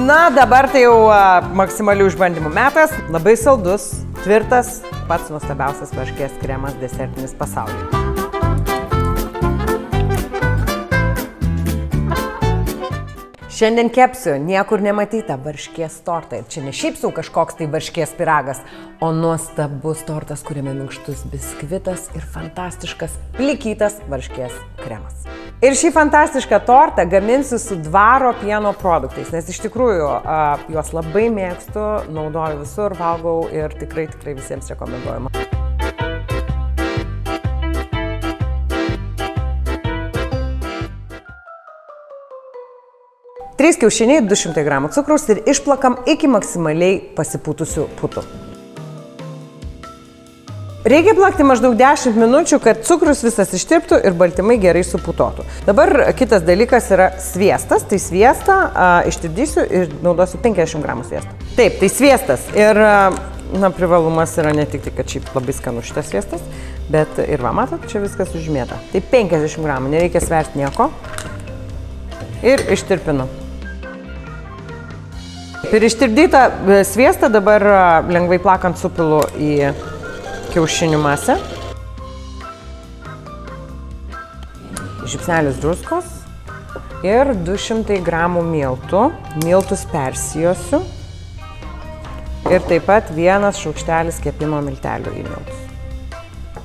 Na, dabar tai jau maksimalių išbandymų metas. Labai saldus, tvirtas, pats nuostabiausias varškės kremas desertinis pasaulyje. Šiandien kepsiu niekur nematytą varškės tortą. Ir čia ne šiaip sau kažkoks tai varškės pyragas, o nuostabus tortas, kuriame minkštus biskvitas ir fantastiškas plikytas varškės kremas. Ir šį fantastišką tortą gaminsiu su dvaro pieno produktais, nes iš tikrųjų juos labai mėgstu, naudoju visur, valgau ir tikrai visiems rekomenduoju. 3 kiaušiniai, 200 g cukraus ir išplakam iki maksimaliai pasipūtusių putų. Reikia plakti maždaug 10 minučių, kad cukrus visas ištirptų ir baltymai gerai suputotų. Dabar kitas dalykas yra sviestas. Tai sviestą ištirpdysiu ir naudosiu 50 g sviestą. Taip, tai sviestas. Ir privalumas yra ne tik, kad šiaip labai skanus šitas sviestas, bet ir va, matot, čia viskas užmėta. Tai 50 g, nereikia sverti nieko. Ir ištirpinu. Ir ištirpdytą sviestą dabar lengvai plakant supilu į kiaušinių masę. Žiupsnelis druskos ir 200 g miltų. Miltus persijosiu. Ir taip pat 1 šaukštelis kepimo miltelių į miltus.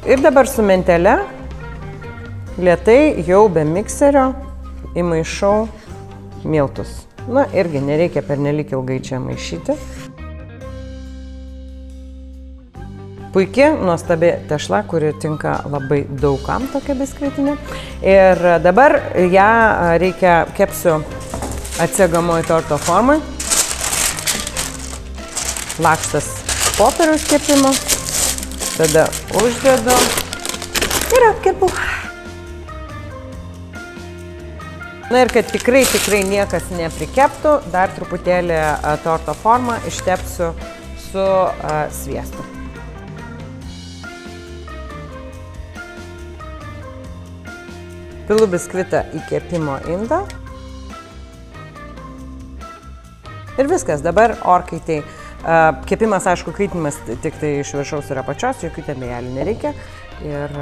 Ir dabar su mentele lėtai jau be mikserio įmaišau miltus. Na, irgi nereikia pernelyg ilgai čia maišyti. Puikiai, nuostabi tešla, kuri tinka labai daugam, tokia biskvitinė. Ir dabar ją reikia kepsiu atsiegamoji torto formai. Lakštas popieriaus kepimo. Tada uždedu ir apkepu. Na ir kad tikrai niekas neprikeptų, dar truputėlį torto formą ištepsiu su sviestu. Pilu biskvitą į kepimo indą. Ir viskas, dabar orkaitėj. Kepimas, aišku, kaitinimas tik tai iš viršaus ir apačios, jokių temėjelių nereikia. Ir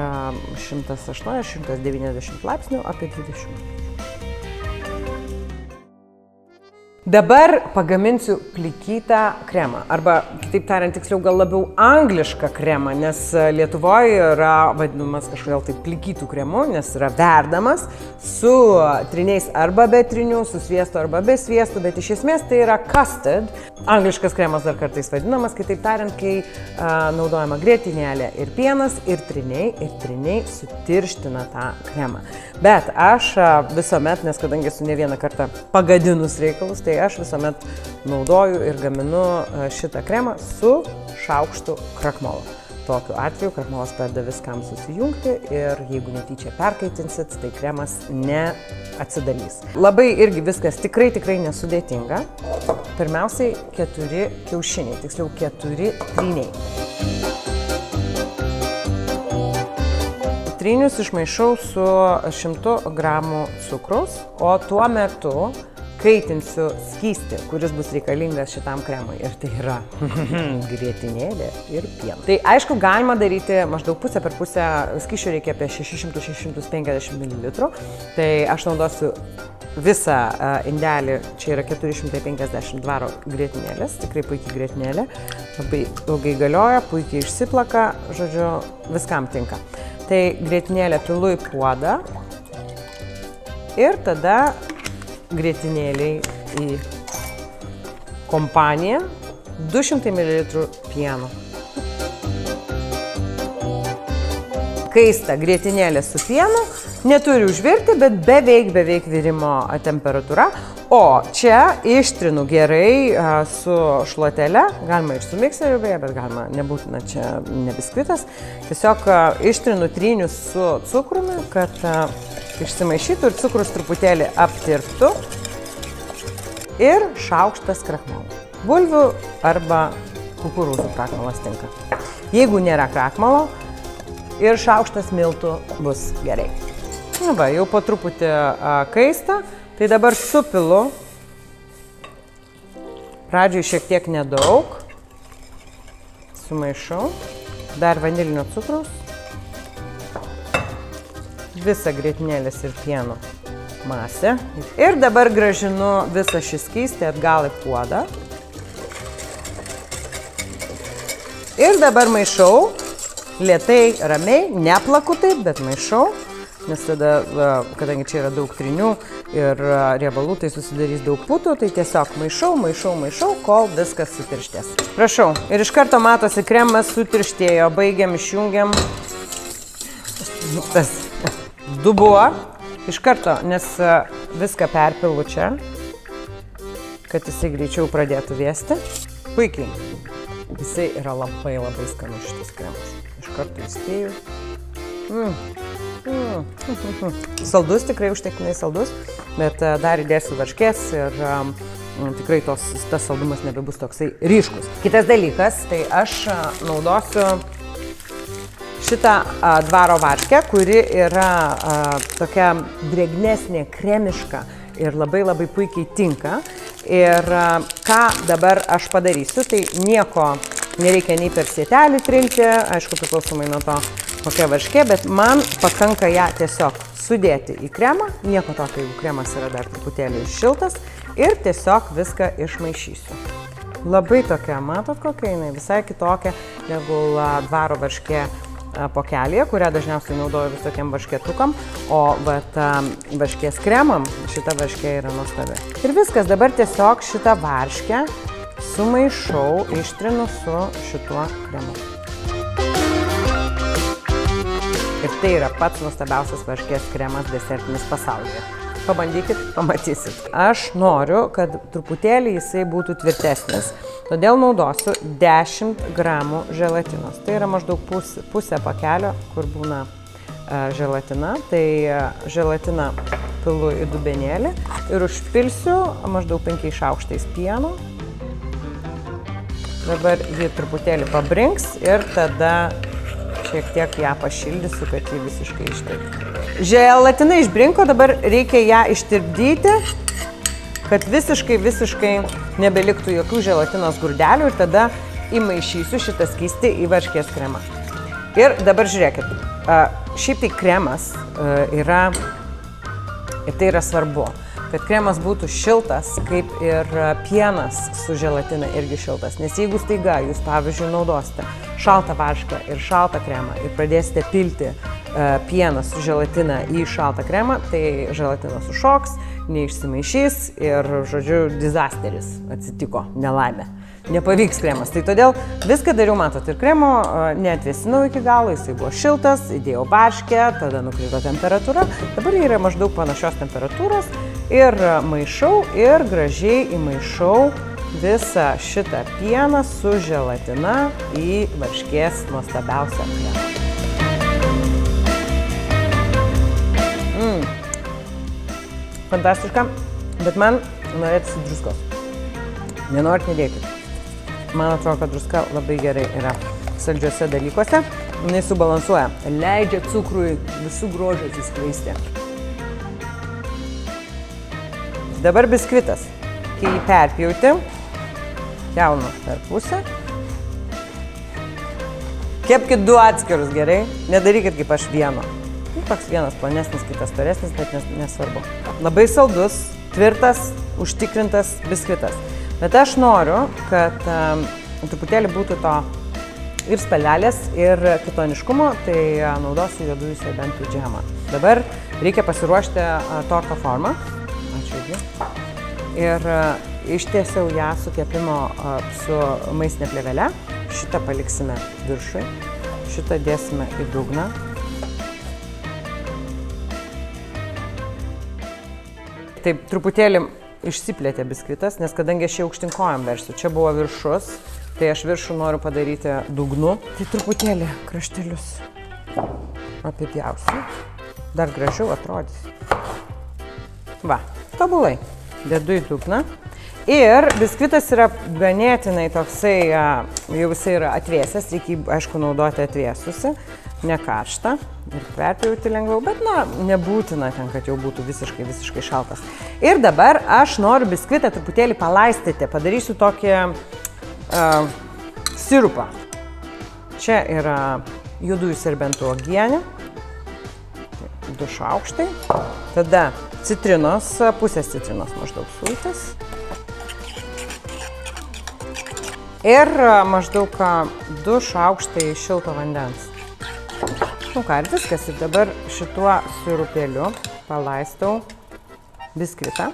180–190 laipsnių apie 20 minučių. Dabar pagaminsiu plikytą kremą, arba, kitaip tariant, tiksliau gal labiau anglišką kremą, nes Lietuvoje yra vadinamas kažkodėl tai plikytų kremu, nes yra verdamas su triniais arba be trinių, su sviestu arba be sviestų, bet iš esmės tai yra custard. Angliškas kremas dar kartais vadinamas, kitaip tariant, kai naudojama grietinėlė ir pienas, ir triniai sutirština tą kremą. Bet aš visuomet, nes kadangi esu ne vieną kartą pagadinus reikalus, tai aš visuomet naudoju ir gaminu šitą kremą su šaukštu krakmolo. Tokiu atveju krakmolas padeda viskam susijungti ir jeigu netyčia perkaitinsit, tai kremas neatsidalys. Labai irgi viskas tikrai nesudėtinga. Pirmiausiai 4 kiaušiniai, tiksliau 4 tryniai. Trynius išmaišau su 100 g cukraus, o tuo metu kaitinsiu skystį, kuris bus reikalingas šitam kremui. Ir tai yra grietinėlė ir pienas. Tai aišku, galima daryti maždaug pusę per pusę, skysčio reikia apie 600–650 ml. Tai aš naudosiu visą indelį, čia yra 450 dvaro grietinėlės, tikrai puikiai grietinėlė, labai ilgai galioja, puikiai išsiplaka, žodžiu, viskam tinka. Tai grietinėlę pilu į puodą ir tada grietinėliai į kompaniją 200 ml pieno. Kaista grietinėlė su pienu, neturi užvirti, bet beveik virimo temperatūra. O čia ištrinu gerai su šluotele, galima ir su mikseriu beje, bet galima nebūtina, čia ne biskvitas. Tiesiog ištrinu trynius su cukrumi, kad išsimaišytų ir cukrus truputėlį aptirptų. Ir šaukštas krakmolo. Bulvių arba kukurūzų krakmolas tinka. Jeigu nėra krakmolo, ir šaukštas miltų bus gerai. Na va, jau po truputį kaista. Tai dabar supilu Pradžioj šiek tiek nedaug. Sumaišau. Dar vanilinio cukraus. Visą grietinėlės ir pieno masę. Ir dabar grąžinu visą šį skystį atgal į puodą. Ir dabar maišau. Lėtai, ramiai, neplaku taip, bet maišau, nes tada, kadangi čia yra daug trinių ir riebalų, tai susidarys daug putų, tai tiesiog maišau, kol viskas sutirštės. Prašau, ir iš karto matosi, kremas sutirštėjo, baigiam, išjungiam. Tas dubuo, iš karto, nes viską perpilu čia, kad jisai greičiau pradėtų vėsti. Puikiai. Jisai yra labai skanus šitas kremas. Iš karto įspėju. Saldus, tikrai užtektinai saldus, bet dar įdėsiu varškės ir tikrai tas saldumas nebebus toksai ryškus. Kitas dalykas, tai aš naudosiu šitą dvaro varškę, kuri yra tokia drėgnesnė, kremiška ir labai puikiai tinka. Ir ką dabar aš padarysiu, tai nieko nereikia nei per sietelį trinti, aišku, priklausomai nuo to, kokia varškė, bet man pakanka ją tiesiog sudėti į kremą, nieko tokio, jeigu kremas yra dar truputėlį šiltas, ir tiesiog viską išmaišysiu. Labai tokia, matot kokia jinai, visai kitokia negu dvaro varškė pokelėje, kurią dažniausiai naudoju visokiam varškėtukam, o varškės kremam šita varškė yra nuostabi. Ir viskas, dabar tiesiog šitą varškę sumaišau, ištrinu su šituo kremu. Ir tai yra pats nuostabiausias varškės kremas desertinis pasaulyje. Pabandykit, pamatysit. Aš noriu, kad truputėlį jisai būtų tvirtesnis, todėl naudosiu 10 gramų želatinos. Tai yra maždaug pusė pakelio, kur būna želatina. Tai želatiną pilu į dubenėlį ir užpilsiu maždaug 5 šaukštais pieno. Dabar jį truputėlį pabrinks ir tada šiek tiek ją pašildysiu, kad jį visiškai ištirptų. Želatina išbrinko, dabar reikia ją ištirpdyti, kad visiškai nebeliktų jokių želatinos grūdelių ir tada įmaišysiu šitą skystį į varškės kremą. Ir dabar žiūrėkit, šiaip tai kremas yra, ir tai yra svarbu, kad kremas būtų šiltas, kaip ir pienas su želatina irgi šiltas. Nes jeigu staiga jūs, pavyzdžiui, naudosite šaltą varškę ir šaltą kremą ir pradėsite pilti pieną su želatina į šaltą kremą, tai želatinas sušoks, neišsimaišys ir, žodžiu, dizasteris atsitiko, nelaimė. Nepavyks kremas. Tai todėl viską dariau, matot, ir kremo neatvėsinau iki galo, jisai buvo šiltas, įdėjau varškę, tada nukrito temperatūra, dabar yra maždaug panašios temperatūros ir maišau ir gražiai įmaišau visą šitą pieną su želatina į varškės nuostabiausią kremą. Fantastiška, bet man norėtųsi druskos. Nenorit, nedėkit. Man atrodo, kad druska labai gerai yra saldžiuose dalykuose. Jis subalansuoja, leidžia cukrui visų grožį atsiskleisti. Dabar biskvitas. Kai jį perpjauti, pjaunu per pusę. Kepkit 2 atskirus, gerai? Nedarykit kaip aš vieno. Toks vienas plonesnis, kitas storesnis, bet nesvarbu. Labai saldus, tvirtas, užtikrintas biskvitas. Bet aš noriu, kad truputėlį būtų to ir spalvelės, ir kitoniškumo, tai naudosiu juodųjų serbentų džemą. Dabar reikia pasiruošti torto formą. Ačiū irgi. Ir ištiesiau ją su kepimo su maistinė plėvele. Šitą paliksime viršui. Šitą dėsime į dugną. Taip, truputėlį išsiplėtė biskvitas, nes kadangi aš jau aukštyn kojom versiu, čia buvo viršus, tai aš viršų noriu padaryti dugnu. Tai truputėlį kraštelius apipjausiu, dar gražiau atrodys. Va, tobulai, dedu į dugną. Ir biskvitas yra ganėtinai toksai, jau jisai yra atvėsęs, reikia, aišku, naudoti atvėsusi. nekaršta ir perpjauti lengviau, bet, na, nebūtina ten, kad jau būtų visiškai šaltas. Ir dabar aš noriu biskvitą truputėlį palaistyti, padarysiu tokį sirupą. Čia yra juodųjų serbentų uogienė, 2 šaukštai, tada citrinos, pusės citrinos maždaug sultis. Ir maždaug 2 šaukštai šilto vandens. Nu ką, ir viskas. Ir dabar šituo sirupėliu palaistau biskvitą.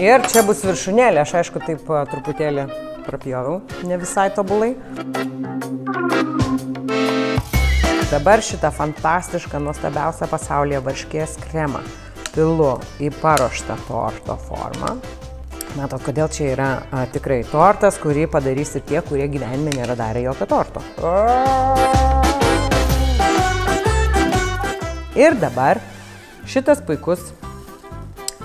Ir čia bus viršūnėlė. Aš aišku taip truputėlį prapjoviau, ne visai tobulai. Dabar šitą fantastišką, nuostabiausią pasaulyje varškės kremą pilu į paruoštą torto formą. Matot, kodėl čia yra tikrai tortas, kurį padarys ir tie, kurie gyvenime nėra darę jokio torto. Ir dabar šitas puikus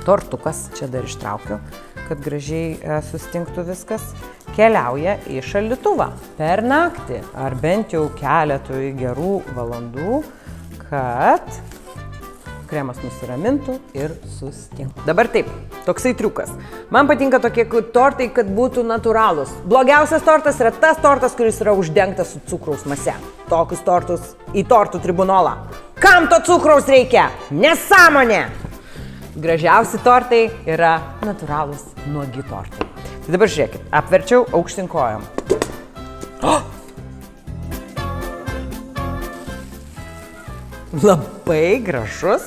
tortukas, čia dar ištraukiu, kad gražiai sustinktų viskas, keliauja į šaldytuvą per naktį, ar bent jau keletui gerų valandų, kad kremas nusiramintų ir sustinktų. Dabar taip, toksai triukas. Man patinka tokie tortai, kad būtų natūralūs. Blogiausias tortas yra tas tortas, kuris yra uždengtas su cukraus mase. Tokius tortus į tortų tribunolą. Kam to cukraus reikia? Nesąmonė! Gražiausi tortai yra natūralūs nuogi tortai. Tai dabar žiūrėkit, apverčiau aukštyn kojom. Labai gražus.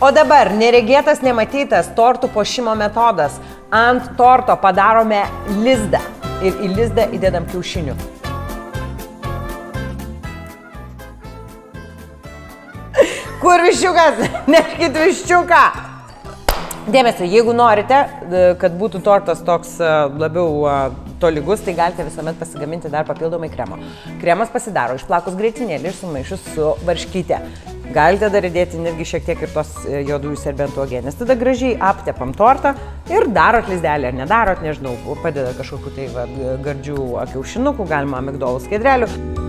O dabar neregėtas, nematytas tortų puošimo metodas. Ant torto padarome lizdą ir į lizdą įdedam kiaušinių. Kur viščiukas? Neškit viščiuką! Dėmesio, jeigu norite, kad būtų tortas toks labiau tolygus, tai galite visuomet pasigaminti dar papildomai kremo. Kremas pasidaro išplakus grietinėlį ir sumaišus su varškyte. Galite dar įdėti netgi šiek tiek ir tos juodųjų serbentų uogienės. Tada gražiai aptepam tortą ir darot lizdelį ar nedarot, nežinau, padeda kažkokiu tai gardžių kiaušinukų, galima migdolų skiedrelių.